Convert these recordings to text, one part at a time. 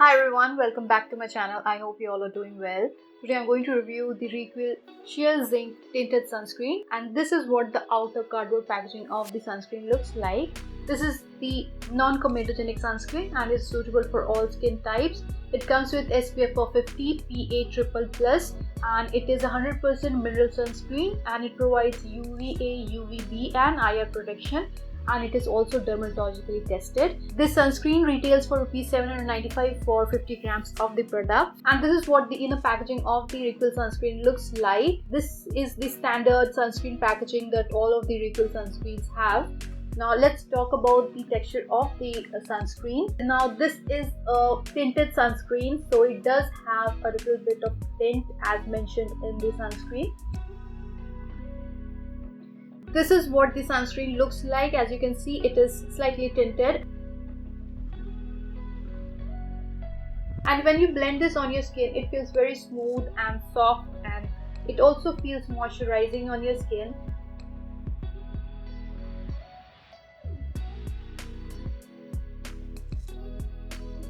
Hi everyone, welcome back to my channel. I hope you all are doing well. Today I'm going to review the equil Sheer Zinc Tinted Sunscreen, and this is what the outer cardboard packaging of the sunscreen looks like. This is the non-comedogenic sunscreen and is suitable for all skin types. It comes with SPF of 50, PA+++, and it is 100% mineral sunscreen, and it provides UVA, UVB and IR protection, and it is also dermatologically tested. This sunscreen retails for Rs 795 for 50 grams of the product, and this is what the inner packaging of the equil sunscreen looks like. This is the standard sunscreen packaging that all of the equil sunscreens have. Now let's talk about the texture of the sunscreen. Now this is a tinted sunscreen, so it does have a little bit of tint as mentioned in the sunscreen. This is what the sunscreen looks like. As you can see, it is slightly tinted. And when you blend this on your skin, it feels very smooth and soft, and it also feels moisturizing on your skin.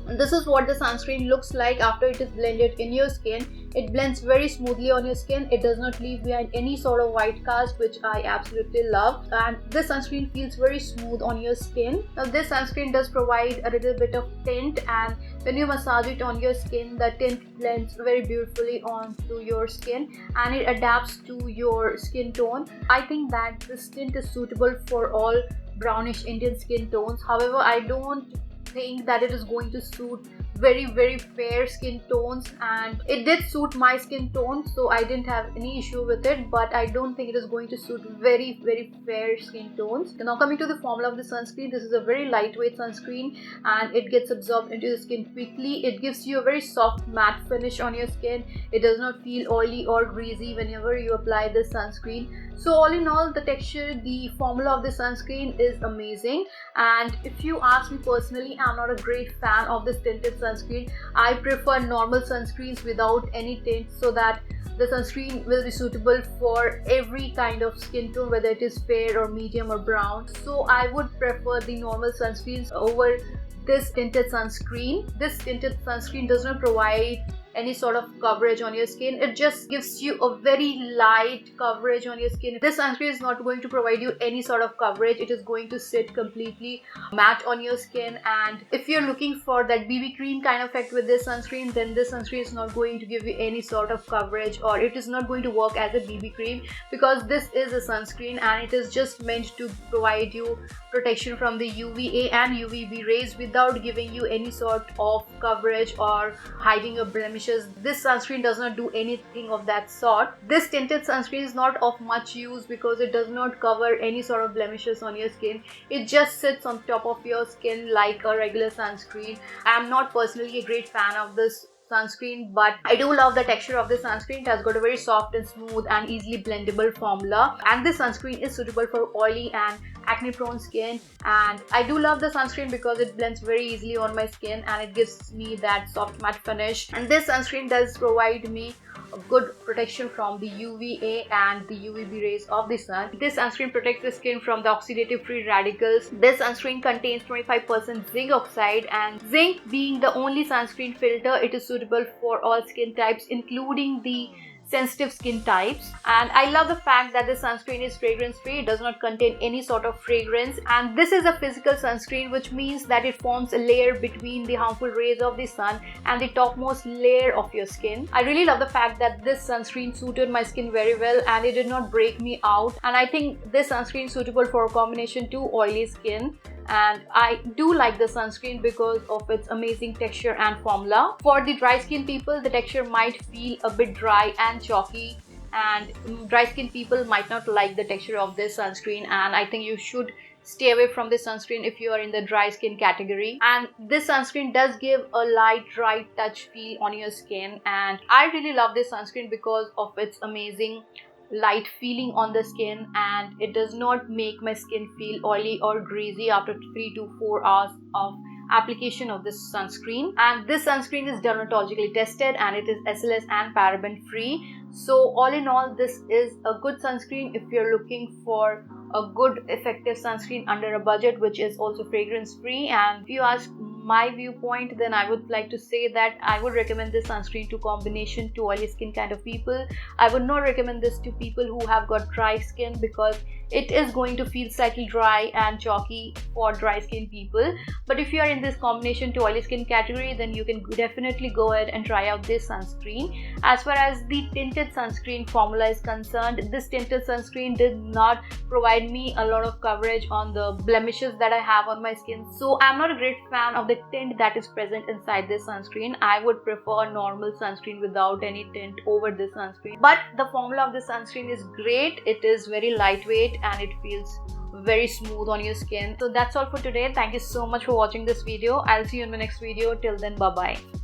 And this is what the sunscreen looks like after it is blended in your skin. It blends very smoothly on your skin. It does not leave behind any sort of white cast, which I absolutely love. And this sunscreen feels very smooth on your skin. Now this sunscreen does provide a little bit of tint, and when you massage it on your skin, the tint blends very beautifully onto your skin and it adapts to your skin tone. I think that this tint is suitable for all brownish Indian skin tones. However, I don't think that it is going to suit very fair skin tones, and it did suit my skin tone, so I didn't have any issue with it, but I don't think it is going to suit very fair skin tones. Now coming to the formula of the sunscreen, this is a very lightweight sunscreen and it gets absorbed into the skin quickly. It gives you a very soft matte finish on your skin. It does not feel oily or greasy whenever you apply this sunscreen. So all in all, the texture, the formula of the sunscreen is amazing. And if you ask me personally, I'm not a great fan of this tinted sunscreen. I prefer normal sunscreens without any tint, so that the sunscreen will be suitable for every kind of skin tone, whether it is fair or medium or brown. So I would prefer the normal sunscreens over this tinted sunscreen. This tinted sunscreen does not provide any sort of coverage on your skin. It just gives you a very light coverage on your skin. This sunscreen is not going to provide you any sort of coverage. It is going to sit completely matte on your skin, and if you're looking for that BB cream kind of effect with this sunscreen, then this sunscreen is not going to give you any sort of coverage, or it is not going to work as a BB cream, because this is a sunscreen and it is just meant to provide you protection from the UVA and UVB rays without giving you any sort of coverage or hiding your blemishes. This sunscreen does not do anything of that sort. This tinted sunscreen is not of much use because it does not cover any sort of blemishes on your skin. It just sits on top of your skin like a regular sunscreen. I am not personally a great fan of this sunscreen, but I do love the texture of this sunscreen. It has got a very soft and smooth and easily blendable formula, and this sunscreen is suitable for oily and acne prone skin. And I do love the sunscreen because it blends very easily on my skin and it gives me that soft matte finish. And this sunscreen does provide me a good protection from the UVA and the UVB rays of the sun. This sunscreen protects the skin from the oxidative free radicals. This sunscreen contains 25% zinc oxide, and zinc being the only sunscreen filter, it is suitable for all skin types, including the sensitive skin types. And I love the fact that the sunscreen is fragrance free. It does not contain any sort of fragrance, and this is a physical sunscreen, which means that it forms a layer between the harmful rays of the sun and the topmost layer of your skin. I really love the fact that this sunscreen suited my skin very well and it did not break me out, and I think this sunscreen is suitable for a combination to oily skin. And I do like the sunscreen because of its amazing texture and formula. For the dry skin people, the texture might feel a bit dry and chalky, and dry skin people might not like the texture of this sunscreen, and I think you should stay away from this sunscreen if you are in the dry skin category. And this sunscreen does give a light dry touch feel on your skin, and I really love this sunscreen because of its amazing light feeling on the skin, and it does not make my skin feel oily or greasy after 3 to 4 hours of application of this sunscreen. And this sunscreen is dermatologically tested and it is SLS and paraben free. So all in all, this is a good sunscreen if you're looking for a good effective sunscreen under a budget which is also fragrance free. And if you ask my viewpoint, then I would like to say that I would recommend this sunscreen to combination to oily skin kind of people. I would not recommend this to people who have got dry skin, because it is going to feel slightly dry and chalky for dry skin people. But if you are in this combination to oily skin category, then you can definitely go ahead and try out this sunscreen. As far as the tinted sunscreen formula is concerned, this tinted sunscreen did not provide me a lot of coverage on the blemishes that I have on my skin, so I'm not a great fan of the tint that is present inside this sunscreen. I would prefer normal sunscreen without any tint over this sunscreen. But the formula of this sunscreen is great. It is very lightweight and it feels very smooth on your skin. So that's all for today. Thank you so much for watching this video. I'll see you in my next video. Till then, bye bye.